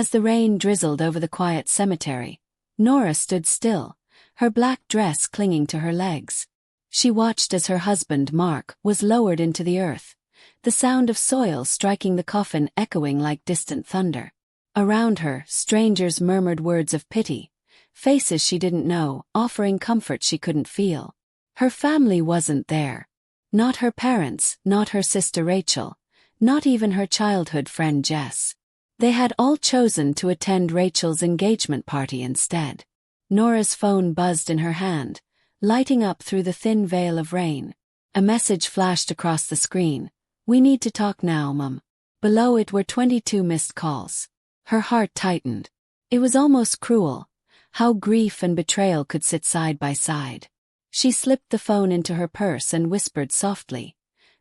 As the rain drizzled over the quiet cemetery, Nora stood still, her black dress clinging to her legs. She watched as her husband, Mark, was lowered into the earth, the sound of soil striking the coffin echoing like distant thunder. Around her, strangers murmured words of pity, faces she didn't know, offering comfort she couldn't feel. Her family wasn't there. Not her parents, not her sister Rachel, not even her childhood friend Jess. They had all chosen to attend Rachel's engagement party instead. Nora's phone buzzed in her hand, lighting up through the thin veil of rain. A message flashed across the screen. "We need to talk now, Mum." Below it were 22 missed calls. Her heart tightened. It was almost cruel, how grief and betrayal could sit side by side. She slipped the phone into her purse and whispered softly,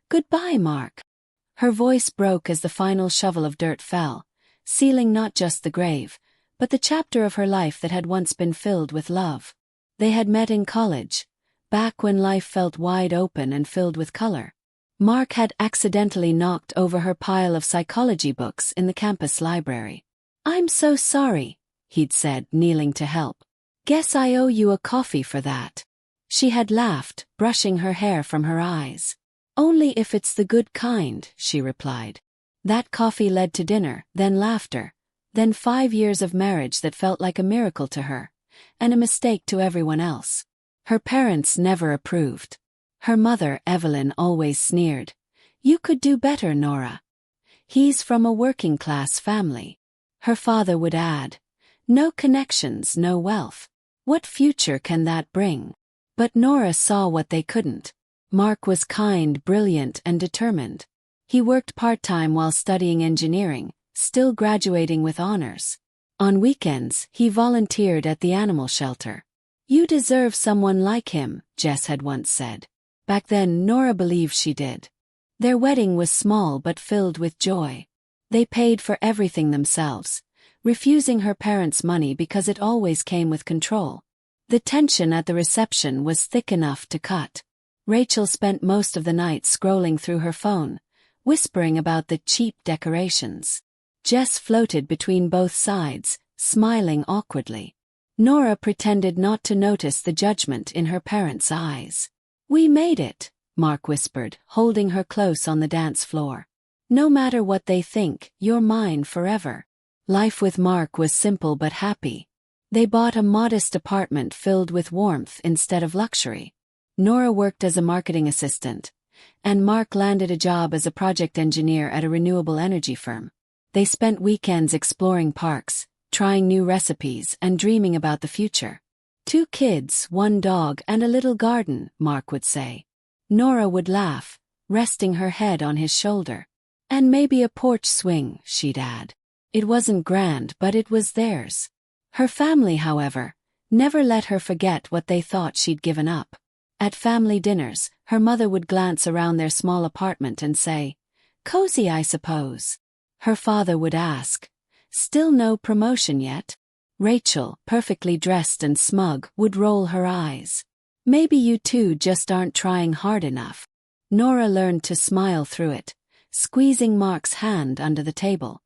"Goodbye, Mark." Her voice broke as the final shovel of dirt fell, sealing not just the grave, but the chapter of her life that had once been filled with love. They had met in college, back when life felt wide open and filled with color. Mark had accidentally knocked over her pile of psychology books in the campus library. "I'm so sorry," he'd said, kneeling to help. "Guess I owe you a coffee for that." She had laughed, brushing her hair from her eyes. "Only if it's the good kind," she replied. That coffee led to dinner, then laughter, then 5 years of marriage that felt like a miracle to her, and a mistake to everyone else. Her parents never approved. Her mother, Evelyn, always sneered, "You could do better, Nora. He's from a working-class family." Her father would add, "No connections, no wealth. What future can that bring?" But Nora saw what they couldn't. Mark was kind, brilliant, and determined. He worked part-time while studying engineering, still graduating with honors. On weekends, he volunteered at the animal shelter. "You deserve someone like him," Jess had once said. Back then, Nora believed she did. Their wedding was small but filled with joy. They paid for everything themselves, refusing her parents' money because it always came with control. The tension at the reception was thick enough to cut. Rachel spent most of the night scrolling through her phone, whispering about the cheap decorations. Jess floated between both sides, smiling awkwardly. Nora pretended not to notice the judgment in her parents' eyes. "We made it," Mark whispered, holding her close on the dance floor. "No matter what they think, you're mine forever." Life with Mark was simple but happy. They bought a modest apartment filled with warmth instead of luxury. Nora worked as a marketing assistant, and Mark landed a job as a project engineer at a renewable energy firm. They spent weekends exploring parks, trying new recipes, and dreaming about the future. 2 kids, 1 dog, and a little garden, Mark would say. Nora would laugh, resting her head on his shoulder. "And maybe a porch swing," she'd add. It wasn't grand, but it was theirs. Her family, however, never let her forget what they thought she'd given up. At family dinners, her mother would glance around their small apartment and say, "Cozy, I suppose." Her father would ask, "Still no promotion yet?" Rachel, perfectly dressed and smug, would roll her eyes. "Maybe you two just aren't trying hard enough." Nora learned to smile through it, squeezing Mark's hand under the table.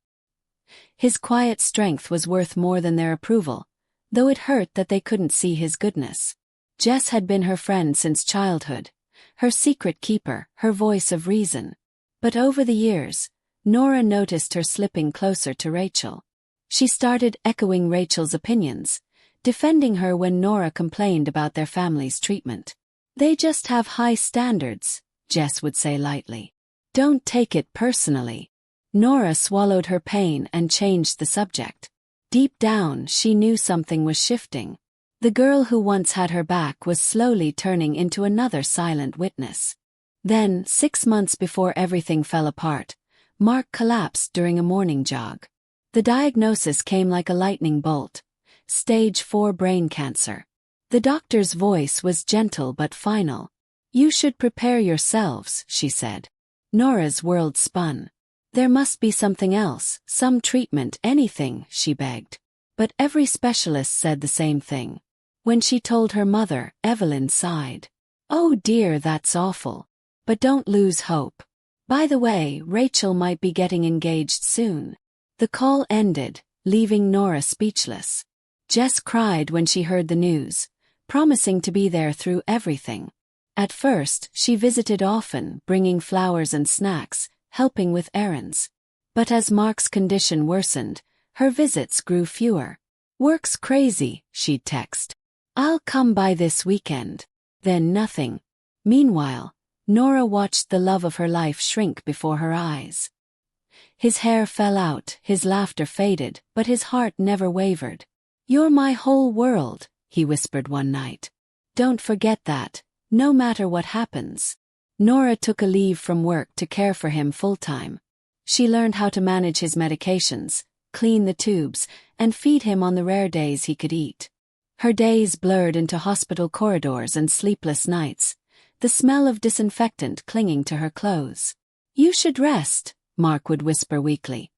His quiet strength was worth more than their approval, though it hurt that they couldn't see his goodness. Jess had been her friend since childhood, her secret keeper, her voice of reason. But over the years, Nora noticed her slipping closer to Rachel. She started echoing Rachel's opinions, defending her when Nora complained about their family's treatment. "They just have high standards," Jess would say lightly. "Don't take it personally." Nora swallowed her pain and changed the subject. Deep down, she knew something was shifting. The girl who once had her back was slowly turning into another silent witness. Then, 6 months before everything fell apart, Mark collapsed during a morning jog. The diagnosis came like a lightning bolt: stage 4 brain cancer. The doctor's voice was gentle but final. "You should prepare yourselves," she said. Nora's world spun. "There must be something else, some treatment, anything," she begged. But every specialist said the same thing. When she told her mother, Evelyn sighed. "Oh dear, that's awful. But don't lose hope. By the way, Rachel might be getting engaged soon." The call ended, leaving Nora speechless. Jess cried when she heard the news, promising to be there through everything. At first, she visited often, bringing flowers and snacks, helping with errands. But as Mark's condition worsened, her visits grew fewer. "Work's crazy," she'd text. "I'll come by this weekend." Then nothing. Meanwhile, Nora watched the love of her life shrink before her eyes. His hair fell out, his laughter faded, but his heart never wavered. "You're my whole world," he whispered one night. "Don't forget that, no matter what happens." Nora took a leave from work to care for him full-time. She learned how to manage his medications, clean the tubes, and feed him on the rare days he could eat. Her days blurred into hospital corridors and sleepless nights, the smell of disinfectant clinging to her clothes. "You should rest," Mark would whisper weakly,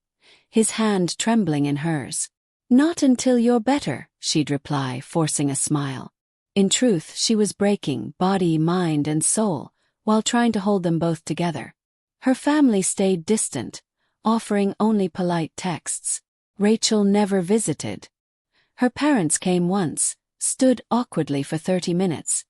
his hand trembling in hers. "Not until you're better," she'd reply, forcing a smile. In truth, she was breaking, body, mind, and soul, while trying to hold them both together. Her family stayed distant, offering only polite texts. Rachel never visited. Her parents came once, stood awkwardly for 30 minutes,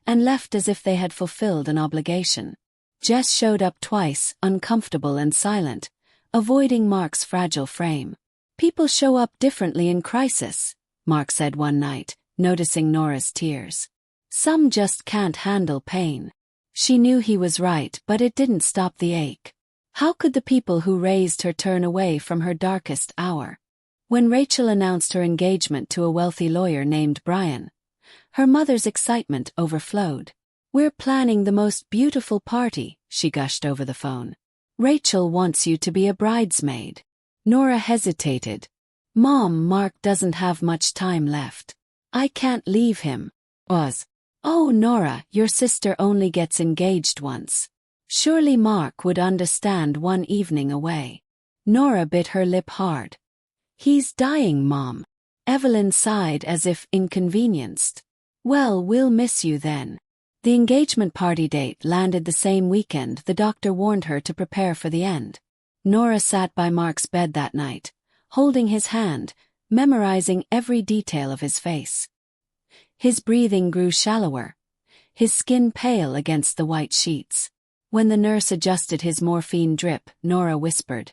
and left as if they had fulfilled an obligation. Jess showed up twice, uncomfortable and silent, avoiding Mark's fragile frame. "People show up differently in crisis," Mark said one night, noticing Nora's tears. "Some just can't handle pain." She knew he was right, but it didn't stop the ache. How could the people who raised her turn away from her darkest hour? When Rachel announced her engagement to a wealthy lawyer named Brian, her mother's excitement overflowed. "We're planning the most beautiful party," she gushed over the phone. "Rachel wants you to be a bridesmaid." Nora hesitated. "Mom, Mark doesn't have much time left. I can't leave him." "Oh, Nora, your sister only gets engaged once. Surely Mark would understand one evening away." Nora bit her lip hard. "He's dying, Mom." Evelyn sighed as if inconvenienced. "Well, we'll miss you then." The engagement party date landed the same weekend. The doctor warned her to prepare for the end. Nora sat by Mark's bed that night, holding his hand, memorizing every detail of his face. His breathing grew shallower, his skin pale against the white sheets. When the nurse adjusted his morphine drip, Nora whispered,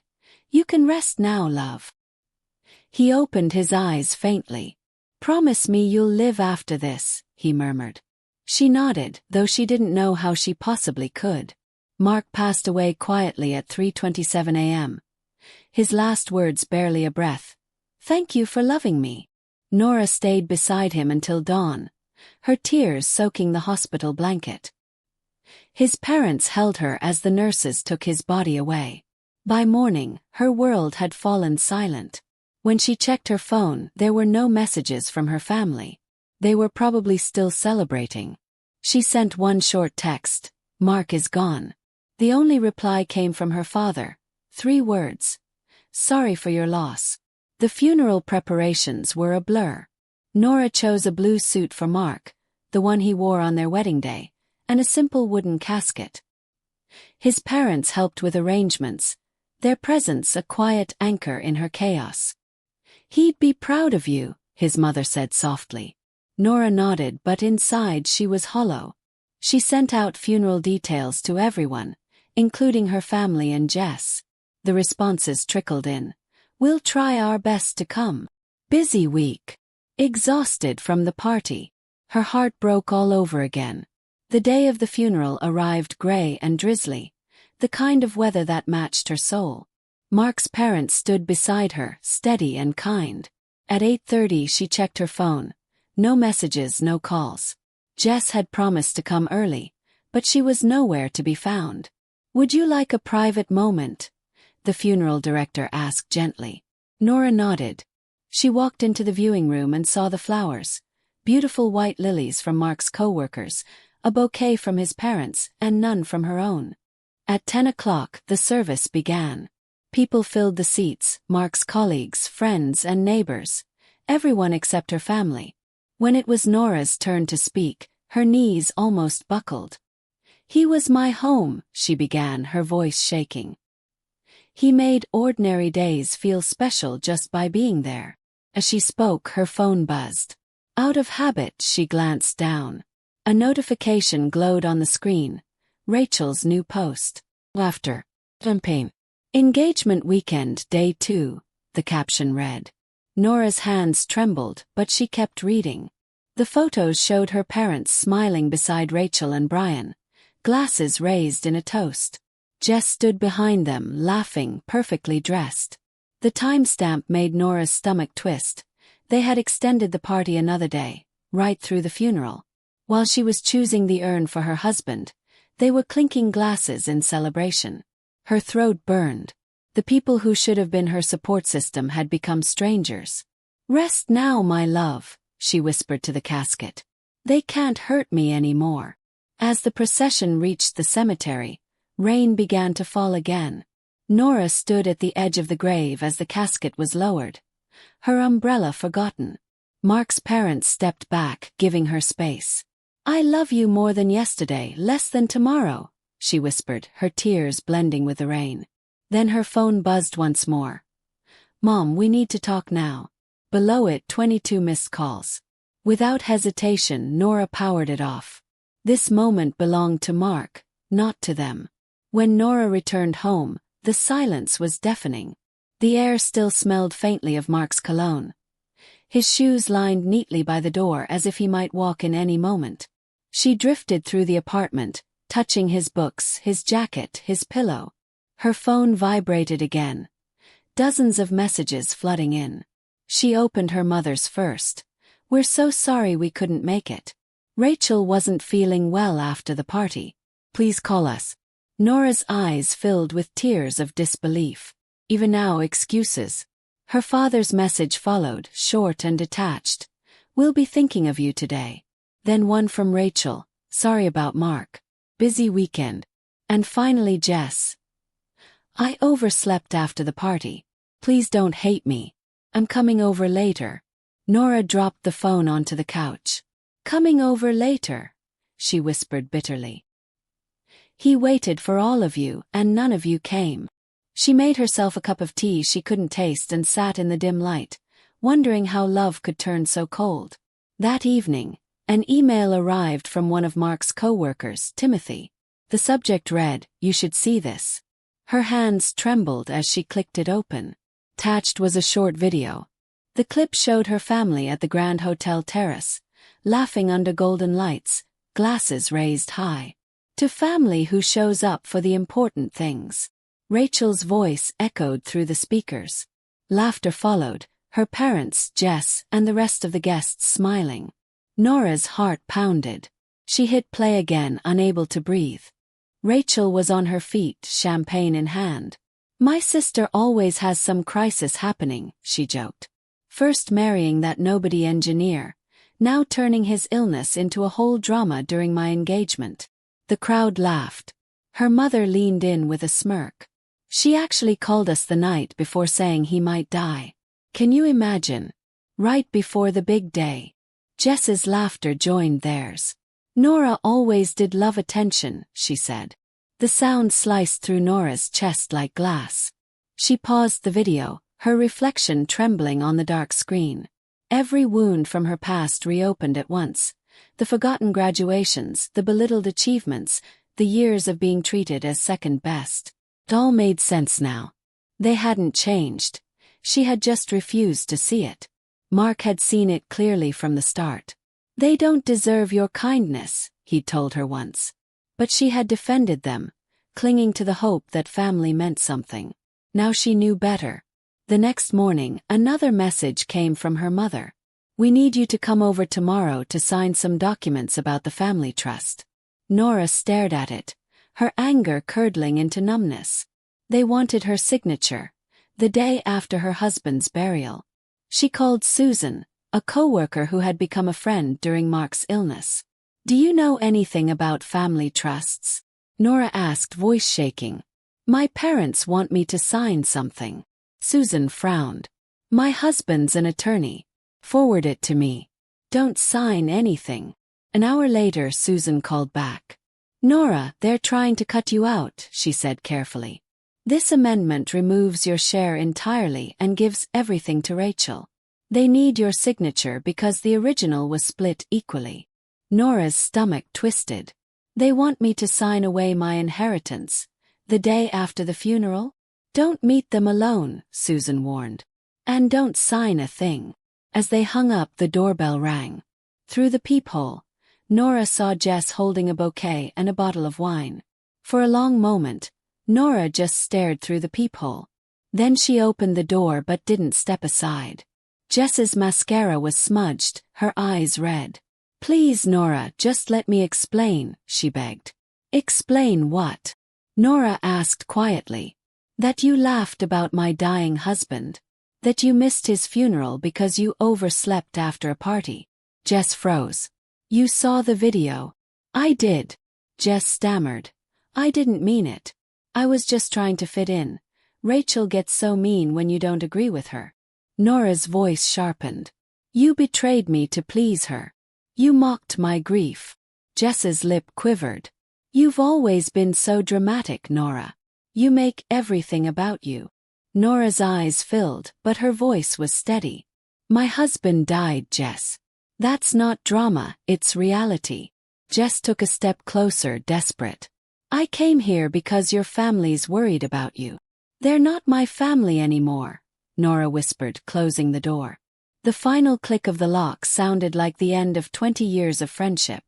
"You can rest now, love." He opened his eyes faintly. "Promise me you'll live after this," he murmured. She nodded, though she didn't know how she possibly could. Mark passed away quietly at 3:27 a.m. His last words barely a breath. "Thank you for loving me." Nora stayed beside him until dawn, her tears soaking the hospital blanket. His parents held her as the nurses took his body away. By morning, her world had fallen silent. When she checked her phone, there were no messages from her family. They were probably still celebrating. She sent one short text, "Mark is gone." The only reply came from her father. 3 words. "Sorry for your loss." The funeral preparations were a blur. Nora chose a blue suit for Mark, the one he wore on their wedding day, and a simple wooden casket. His parents helped with arrangements, their presence a quiet anchor in her chaos. "He'd be proud of you," his mother said softly. Nora nodded, but inside she was hollow. She sent out funeral details to everyone, including her family and Jess. The responses trickled in. "We'll try our best to come." Busy week. Exhausted from the party. Her heart broke all over again. The day of the funeral arrived gray and drizzly, the kind of weather that matched her soul. Mark's parents stood beside her, steady and kind. At 8:30 she checked her phone. No messages, no calls. Jess had promised to come early, but she was nowhere to be found. "Would you like a private moment?" the funeral director asked gently. Nora nodded. She walked into the viewing room and saw the flowers, beautiful white lilies from Mark's co-workers, a bouquet from his parents, and none from her own. At 10 o'clock, the service began. People filled the seats, Mark's colleagues, friends, and neighbors, everyone except her family. When it was Nora's turn to speak, her knees almost buckled. "He was my home," she began, her voice shaking. He made ordinary days feel special just by being there. As she spoke, her phone buzzed. Out of habit, she glanced down. A notification glowed on the screen. Rachel's new post. Laughter. Campaign. Engagement weekend, day 2, the caption read. Nora's hands trembled, but she kept reading. The photos showed her parents smiling beside Rachel and Brian, glasses raised in a toast. Jess stood behind them, laughing, perfectly dressed. The timestamp made Nora's stomach twist. They had extended the party another day, right through the funeral. While she was choosing the urn for her husband, they were clinking glasses in celebration. Her throat burned. The people who should have been her support system had become strangers. "Rest now, my love," she whispered to the casket. "They can't hurt me anymore." As the procession reached the cemetery, rain began to fall again. Nora stood at the edge of the grave as the casket was lowered, her umbrella forgotten. Mark's parents stepped back, giving her space. "I love you more than yesterday, less than tomorrow," she whispered, her tears blending with the rain. Then her phone buzzed once more. "Mom, we need to talk now." Below it, 22 missed calls. Without hesitation, Nora powered it off. This moment belonged to Mark, not to them. When Nora returned home, the silence was deafening. The air still smelled faintly of Mark's cologne. His shoes lined neatly by the door as if he might walk in any moment. She drifted through the apartment, touching his books, his jacket, his pillow. Her phone vibrated again. Dozens of messages flooding in. She opened her mother's first. "We're so sorry we couldn't make it. Rachel wasn't feeling well after the party. Please call us." Nora's eyes filled with tears of disbelief. "Even now, excuses." Her father's message followed, short and detached. "We'll be thinking of you today." Then one from Rachel. "Sorry about Mark. Busy weekend." And finally Jess. "I overslept after the party. Please don't hate me. I'm coming over later." Nora dropped the phone onto the couch. "Coming over later," she whispered bitterly. "He waited for all of you, and none of you came." She made herself a cup of tea she couldn't taste and sat in the dim light, wondering how love could turn so cold. That evening, an email arrived from one of Mark's co-workers, Timothy. The subject read, "You should see this." Her hands trembled as she clicked it open. Attached was a short video. The clip showed her family at the Grand Hotel terrace, laughing under golden lights, glasses raised high. "To family who shows up for the important things." Rachel's voice echoed through the speakers. Laughter followed, her parents, Jess, and the rest of the guests smiling. Nora's heart pounded. She hit play again, unable to breathe. Rachel was on her feet, champagne in hand. "My sister always has some crisis happening," she joked. First marrying that nobody engineer, now turning his illness into a whole drama during my engagement. The crowd laughed. Her mother leaned in with a smirk. "She actually called us the night before saying he might die. Can you imagine? Right before the big day." Jess's laughter joined theirs. "Nora always did love attention," she said. The sound sliced through Nora's chest like glass. She paused the video, her reflection trembling on the dark screen. Every wound from her past reopened at once. The forgotten graduations, the belittled achievements, the years of being treated as second best. It all made sense now. They hadn't changed. She had just refused to see it. Mark had seen it clearly from the start. "They don't deserve your kindness," he'd told her once. But she had defended them, clinging to the hope that family meant something. Now she knew better. The next morning, another message came from her mother. "We need you to come over tomorrow to sign some documents about the family trust." Nora stared at it, her anger curdling into numbness. They wanted her signature, the day after her husband's burial. She called Susan, a co-worker who had become a friend during Mark's illness. "Do you know anything about family trusts?" Nora asked, voice shaking. "My parents want me to sign something." Susan frowned. "My husband's an attorney. Forward it to me." "Don't sign anything." An hour later, Susan called back. "Nora, they're trying to cut you out," she said carefully. This amendment removes your share entirely and gives everything to Rachel. They need your signature because the original was split equally. Nora's stomach twisted. They want me to sign away my inheritance, the day after the funeral? Don't meet them alone, Susan warned. And don't sign a thing. As they hung up, the doorbell rang. Through the peephole, Nora saw Jess holding a bouquet and a bottle of wine. For a long moment, Nora just stared through the peephole. Then she opened the door but didn't step aside. Jess's mascara was smudged, her eyes red. Please, Nora, just let me explain, she begged. Explain what? Nora asked quietly. That you laughed about my dying husband. That you missed his funeral because you overslept after a party. Jess froze. You saw the video. I did. Jess stammered. I didn't mean it. I was just trying to fit in. Rachel gets so mean when you don't agree with her. Nora's voice sharpened. You betrayed me to please her. You mocked my grief. Jess's lip quivered. You've always been so dramatic, Nora. You make everything about you. Nora's eyes filled, but her voice was steady. My husband died, Jess. That's not drama, it's reality. Jess took a step closer, desperate. I came here because your family's worried about you. They're not my family anymore, Nora whispered, closing the door. The final click of the lock sounded like the end of 20 years of friendship.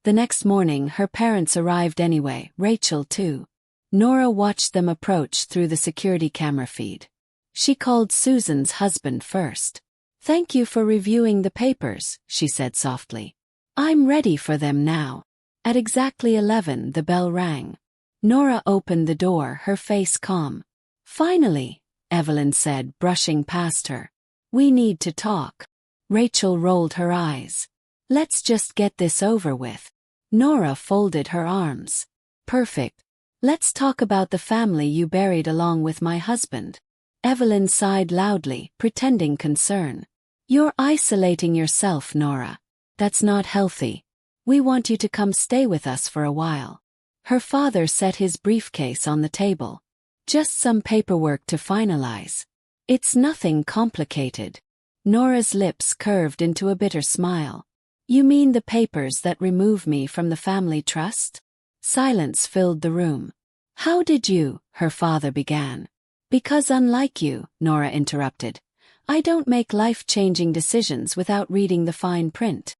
The next morning her parents arrived anyway, Rachel too. Nora watched them approach through the security camera feed. She called Susan's husband first. Thank you for reviewing the papers, she said softly. I'm ready for them now. At exactly 11 the bell rang. Nora opened the door, her face calm. Finally, Evelyn said, brushing past her. We need to talk. Rachel rolled her eyes. Let's just get this over with. Nora folded her arms. Perfect. Let's talk about the family you buried along with my husband. Evelyn sighed loudly, pretending concern. You're isolating yourself, Nora. That's not healthy. We want you to come stay with us for a while. Her father set his briefcase on the table. Just some paperwork to finalize. It's nothing complicated. Nora's lips curved into a bitter smile. You mean the papers that remove me from the family trust? Silence filled the room. How did you? Her father began. Because unlike you, Nora interrupted, I don't make life-changing decisions without reading the fine print.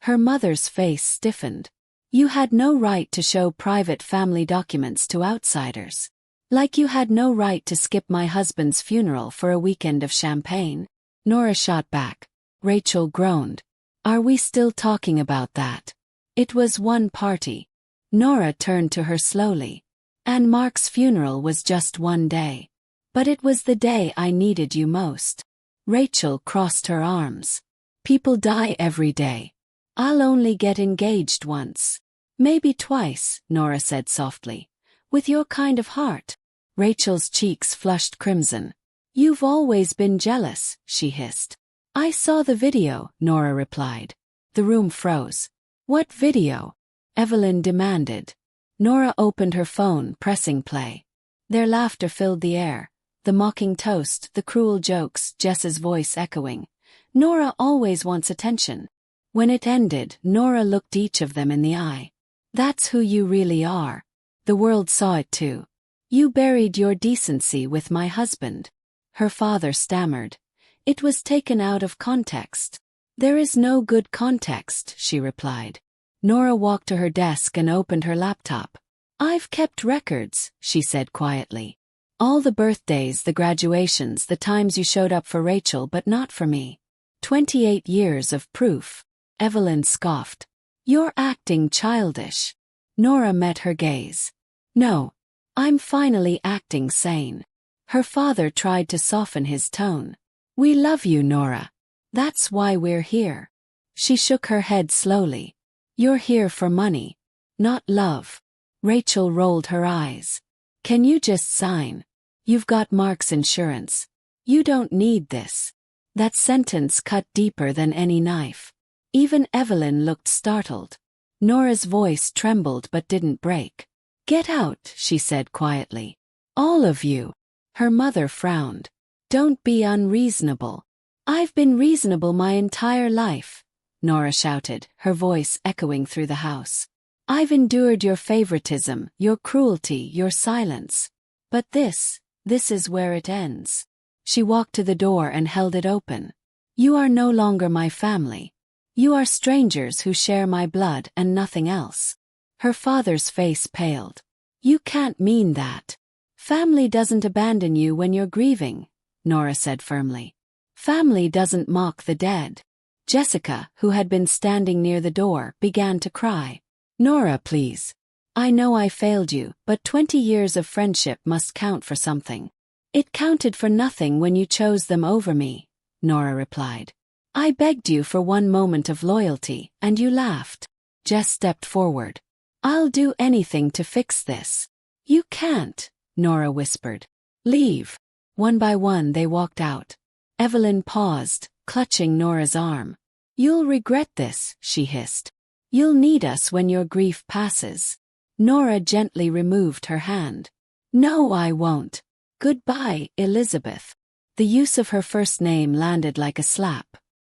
Her mother's face stiffened. You had no right to show private family documents to outsiders. Like you had no right to skip my husband's funeral for a weekend of champagne. Nora shot back. Rachel groaned. Are we still talking about that? It was one party. Nora turned to her slowly. And Mark's funeral was just one day. But it was the day I needed you most. Rachel crossed her arms. People die every day. I'll only get engaged once. Maybe twice, Nora said softly. With your kind of heart. Rachel's cheeks flushed crimson. You've always been jealous, she hissed. I saw the video, Nora replied. The room froze. What video? Evelyn demanded. Nora opened her phone, pressing play. Their laughter filled the air. The mocking toast, the cruel jokes, Jess's voice echoing. Nora always wants attention. When it ended, Nora looked each of them in the eye. That's who you really are. The world saw it too. You buried your decency with my husband. Her father stammered. It was taken out of context. There is no good context, she replied. Nora walked to her desk and opened her laptop. I've kept records, she said quietly. All the birthdays, the graduations, the times you showed up for Rachel but not for me. 28 years of proof. Evelyn scoffed. You're acting childish. Nora met her gaze. No. I'm finally acting sane. Her father tried to soften his tone. We love you, Nora. That's why we're here. She shook her head slowly. You're here for money. Not love. Rachel rolled her eyes. Can you just sign? You've got Mark's insurance. You don't need this. That sentence cut deeper than any knife. Even Evelyn looked startled. Nora's voice trembled but didn't break. Get out, she said quietly. All of you. Her mother frowned. Don't be unreasonable. I've been reasonable my entire life, Nora shouted, her voice echoing through the house. I've endured your favoritism, your cruelty, your silence. But this is where it ends. She walked to the door and held it open. You are no longer my family. You are strangers who share my blood and nothing else. Her father's face paled. You can't mean that. Family doesn't abandon you when you're grieving, Nora said firmly. Family doesn't mock the dead. Jessica, who had been standing near the door, began to cry. Nora, please. I know I failed you, but 20 years of friendship must count for something. It counted for nothing when you chose them over me, Nora replied. I begged you for one moment of loyalty, and you laughed. Jess stepped forward. I'll do anything to fix this. You can't, Nora whispered. Leave. One by one they walked out. Evelyn paused, clutching Nora's arm. You'll regret this, she hissed. You'll need us when your grief passes. Nora gently removed her hand. No, I won't. Goodbye, Elizabeth. The use of her first name landed like a slap.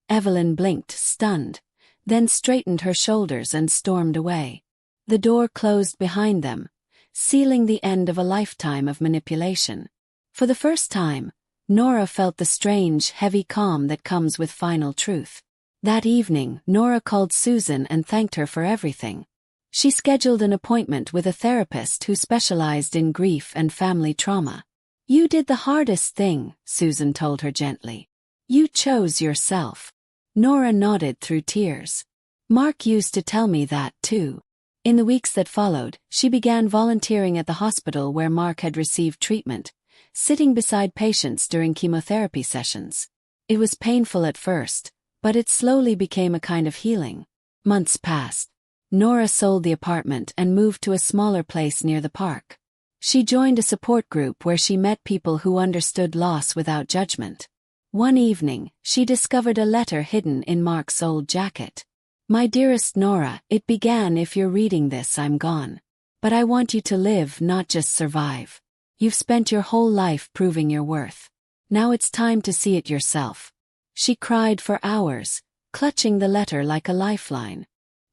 Evelyn blinked, stunned, then straightened her shoulders and stormed away. The door closed behind them, sealing the end of a lifetime of manipulation. For the first time, Nora felt the strange, heavy calm that comes with final truth. That evening, Nora called Susan and thanked her for everything. She scheduled an appointment with a therapist who specialized in grief and family trauma. You did the hardest thing, Susan told her gently. You chose yourself. Nora nodded through tears. Mark used to tell me that, too. In the weeks that followed, she began volunteering at the hospital where Mark had received treatment, sitting beside patients during chemotherapy sessions. It was painful at first, but it slowly became a kind of healing. Months passed. Nora sold the apartment and moved to a smaller place near the park. She joined a support group where she met people who understood loss without judgment. One evening, she discovered a letter hidden in Mark's old jacket. My dearest Nora, it began, if you're reading this, I'm gone. But I want you to live, not just survive. You've spent your whole life proving your worth. Now it's time to see it yourself. She cried for hours, clutching the letter like a lifeline.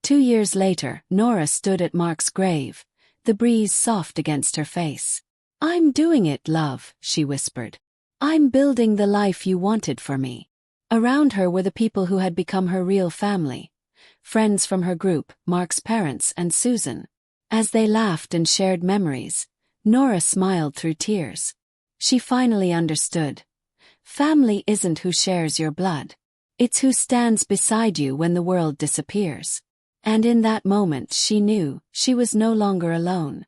2 years later, Nora stood at Mark's grave, the breeze soft against her face. I'm doing it, love, she whispered. I'm building the life you wanted for me. Around her were the people who had become her real family. Friends from her group, Mark's parents and Susan. As they laughed and shared memories, Nora smiled through tears. She finally understood. Family isn't who shares your blood. It's who stands beside you when the world disappears. And in that moment she knew she was no longer alone.